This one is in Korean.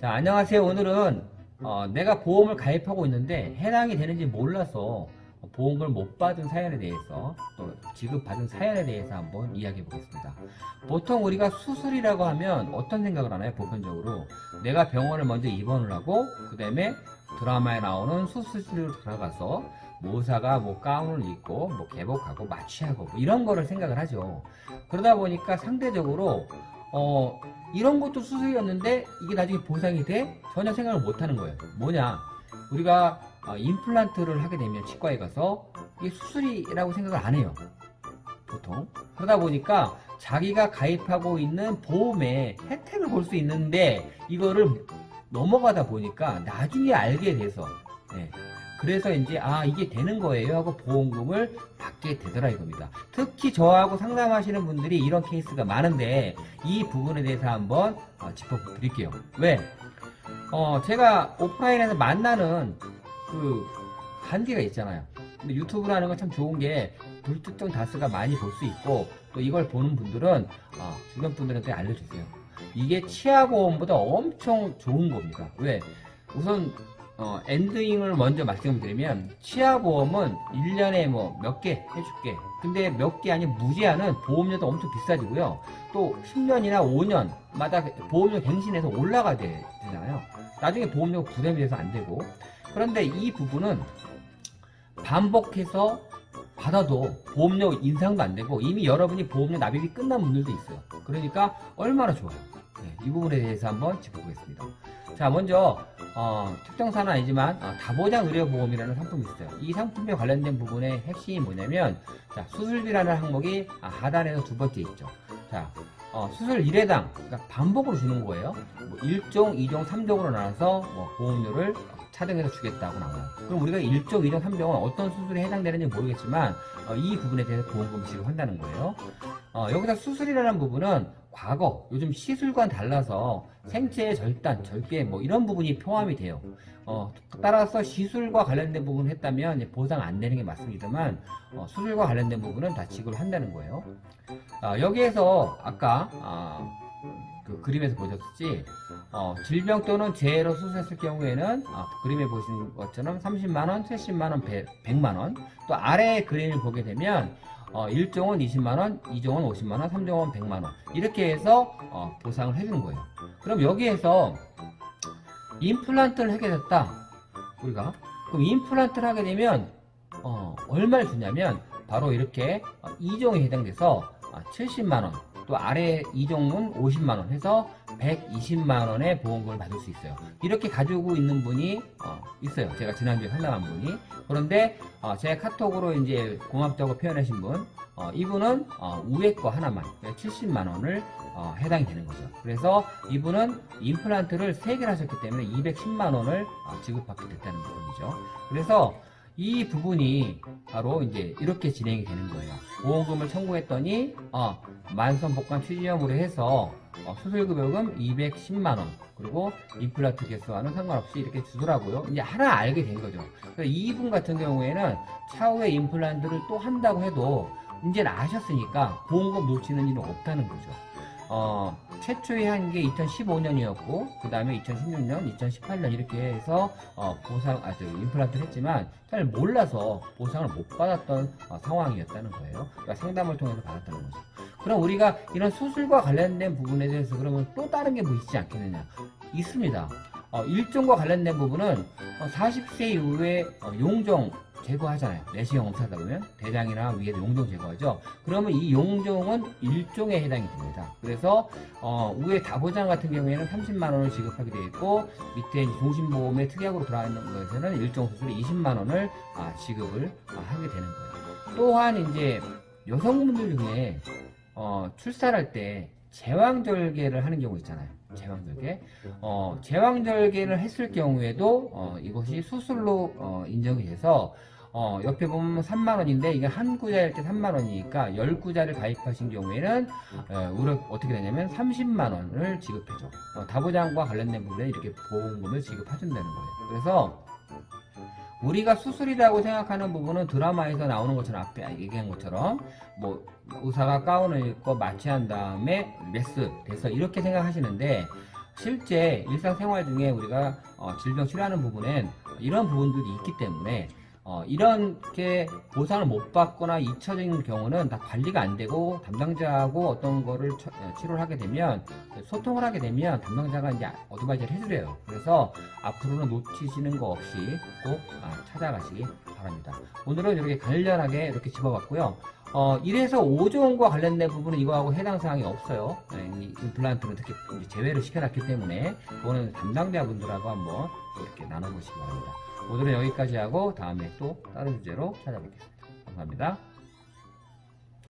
자, 안녕하세요. 오늘은 내가 보험을 가입하고 있는데 해당이 되는지 몰라서 보험을 못 받은 사연에 대해서 또 지급받은 사연에 대해서 한번 이야기해 보겠습니다. 보통 우리가 수술이라고 하면 어떤 생각을 하나요? 보편적으로 내가 병원을 먼저 입원을 하고 그 다음에 드라마에 나오는 수술실로 들어가서 뭐 의사가 뭐 가운을 입고 뭐 개복하고 마취하고 뭐 이런 거를 생각을 하죠. 그러다 보니까 상대적으로 이런 것도 수술이었는데 이게 나중에 보상이 돼? 전혀 생각을 못 하는 거예요. 뭐냐? 우리가 임플란트를 하게 되면 치과에 가서 이게 수술이라고 생각을 안 해요. 보통. 그러다 보니까 자기가 가입하고 있는 보험의 혜택을 볼 수 있는데 이거를 넘어가다 보니까 나중에 알게 돼서 네. 그래서 이제 이게 되는 거예요 하고 보험금을 받게 되더라 이겁니다. 특히 저하고 상담하시는 분들이 이런 케이스가 많은데 이 부분에 대해서 한번 짚어드릴게요. 왜? 제가 오프라인에서 만나는 그 한계가 있잖아요. 근데 유튜브라는 건 참 좋은 게 불특정 다수가 많이 볼 수 있고 또 이걸 보는 분들은 주변 분들한테 알려주세요. 이게 치아보험보다 엄청 좋은 겁니다. 왜? 우선 엔딩을 먼저 말씀드리면 치아보험은 1년에 뭐 몇 개 해줄게. 근데 몇 개 아니면 무제한은 보험료도 엄청 비싸지고요. 또 10년이나 5년마다 보험료 갱신해서 올라가야 되잖아요. 나중에 보험료가 부담이 돼서 안 되고. 그런데 이 부분은 반복해서 받아도 보험료 인상도 안 되고 이미 여러분이 보험료 납입이 끝난 분들도 있어요. 그러니까 얼마나 좋아요. 네, 이 부분에 대해서 한번 짚어보겠습니다. 자, 먼저 특정사는 아니지만 다보장 의료보험이라는 상품이 있어요. 이 상품에 관련된 부분의 핵심이 뭐냐면 자, 수술비라는 항목이 하단에서 두 번째 있죠. 자, 수술 1회당 그러니까 반복으로 주는 거예요. 뭐 1종, 2종, 3종으로 나눠서 뭐 보험료를 차등해서 주겠다고 나와요. 그럼 우리가 1종, 2종, 3종은 어떤 수술에 해당되는지 모르겠지만 이 부분에 대해서 보험금 지급한다는 거예요. 여기서 수술이라는 부분은 과거 요즘 시술과는 달라서 생체의 절단, 절개 뭐 이런 부분이 포함이 돼요. 따라서 시술과 관련된 부분을 했다면 보상 안 되는 게 맞습니다만 수술과 관련된 부분은 다 지급을 한다는 거예요. 여기에서 아까 그 그림에서 보셨지 질병 또는 재해로 수술했을 경우에는 그림에 보시는 것처럼 30만원, 70만원, 100만원 또 아래의 그림을 보게 되면 1종은 20만원, 2종은 50만원, 3종은 100만원 이렇게 해서 보상을 해주는 거예요. 그럼 여기에서 임플란트를 하게 됐다 우리가 그럼 임플란트를 하게 되면 얼마를 주냐면 바로 이렇게 2종에 해당돼서 70만원 또 아래 2종은 50만원 해서 120만원의 보험금을 받을 수 있어요. 이렇게 가지고 있는 분이 있어요. 제가 지난주에 상담한 분이. 그런데 제 카톡으로 이제 고맙다고 표현하신 분 이분은 위에 거 하나만 70만원을 해당이 되는 거죠. 그래서 이분은 임플란트를 3개를 하셨기 때문에 210만원을 지급받게 됐다는 부분이죠. 그래서 이 부분이 바로 이제 이렇게 진행이 되는 거예요. 보험금을 청구했더니 만선복관 취지점으로 해서 수술급여금 210만원 그리고 임플란트 개수와는 상관없이 이렇게 주더라고요. 이제 하나 알게 된 거죠. 그래서 이분 같은 경우에는 차후에 임플란트를 또 한다고 해도 이제는 아셨으니까 보험금 놓치는 일은 없다는 거죠. 최초에 한 게 2015년이었고 그 다음에 2016년, 2018년 이렇게 해서 임플란트를 했지만 잘 몰라서 보상을 못 받았던 상황이었다는 거예요. 그러니까 상담을 통해서 받았다는 거죠. 그럼 우리가 이런 수술과 관련된 부분에 대해서 그러면 또 다른 게 뭐 있지 않겠느냐? 있습니다. 일종과 관련된 부분은 40세 이후에 용종 제거하잖아요. 내시경 검사하다 보면 대장이나 위에도 용종 제거하죠. 그러면 이 용종은 일종에 해당이 됩니다. 그래서 위에 다보장 같은 경우에는 30만 원을 지급하게 되어 있고 밑에 종신보험에 특약으로 들어가는 것에는 일종 수술에 20만 원을 지급을 하게 되는 거예요. 또한 이제 여성분들 중에 출산할 때 제왕절개를 하는 경우 있잖아요. 제왕절개. 제왕절개를 했을 경우에도 이것이 수술로 인정이 돼서 옆에 보면 3만원인데 이게 한 구자일 때 3만원이니까 10구자를 가입하신 경우에는 우리 어떻게 되냐면 30만원을 지급해줘. 다보장과 관련된 부분에 이렇게 보험금을 지급해준다는 거예요. 그래서 우리가 수술이라고 생각하는 부분은 드라마에서 나오는 것처럼 앞에 얘기한 것처럼 뭐 의사가 가운을 입고 마취한 다음에 메스 돼서 이렇게 생각하시는데 실제 일상생활 중에 우리가 질병 치료하는 부분엔 이런 부분들이 있기 때문에 이렇게 보상을 못 받거나 잊혀진 경우는 다 관리가 안 되고 담당자하고 어떤 거를 치료를 하게 되면 소통을 하게 되면 담당자가 이제 어드바이저를 해주래요. 그래서 앞으로는 놓치시는 거 없이 꼭 찾아가시기 바랍니다. 오늘은 이렇게 간단하게 이렇게 집어봤고요. 1에서 5조원과 관련된 부분은 이거하고 해당 사항이 없어요. 이 임플란트는 특히 제외를 시켜놨기 때문에 그거는 담당자분들하고 한번 이렇게 나눠보시기 바랍니다. 오늘은 여기까지 하고 다음에 또 다른 주제로 찾아뵙겠습니다. 감사합니다.